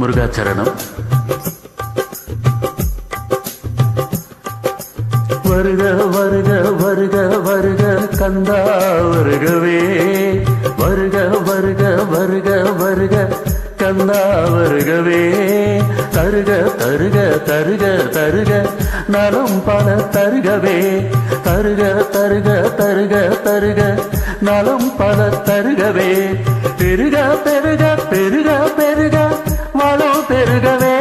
முருகாச்சரணம். வருக வருக வருக வருக கந்தா வருகவே, வருக வருக வருக வருக கந்தா வருகவே. தருக தருக தருக தருக நலம் பல தருகவே, தருக தருக தருக தருக நலம் பல தருகவே. பெருக பெருக பெருக பெருக வளம் பெருகவே,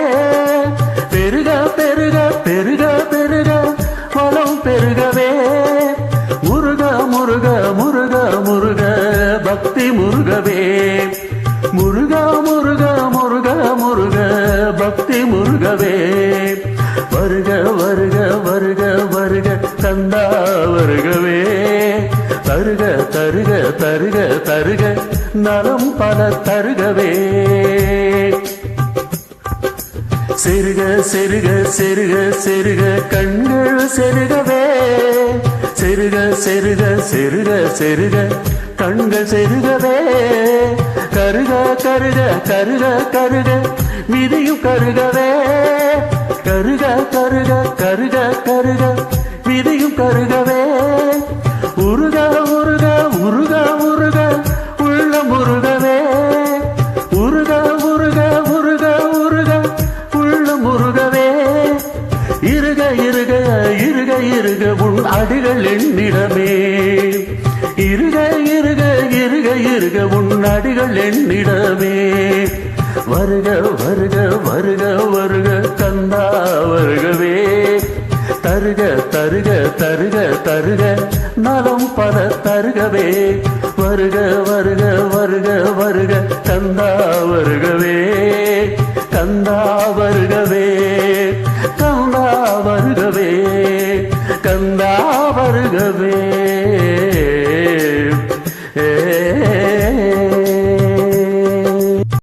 பெருக பெருக பெருக பெருக வளம் பெருகவே. முருக முருக முருக முருக பக்தி முருகவே, முருக முருக முருக முருக பக்தி முருகவே. வருக வருக வருக வருக கந்தா வருகவே, தருக தருக தருக தருக நலம் பல தருகவே. செருக செருக செருக செருக கண்கள் செருகவே, செருக செருக செருக செருக கண்கள் செருகவே. கருக கருக கருக கருக விதியும் கருகவே, கருக கருக கருக கருக விதியும் கருகவே. உருக உருக உருக உருக உள்ள முருகவே, உருக உருக உருக உருக உள்ள முருகவே. இருக இருக இருக இருக உன் அடிகள் என்னிடமே, இருக இருக இருக இருக உன் அடிகள் என்னிடமே. வருக வருக வருக வருக கந்தா வருகவே, தருக தருக தருக தருக நலம் பல தருகவே. வருக வருக வருக வருக கந்தா வருகவே, கந்தா வருகவே, கந்தா வருகவே, கந்தா வருகவே.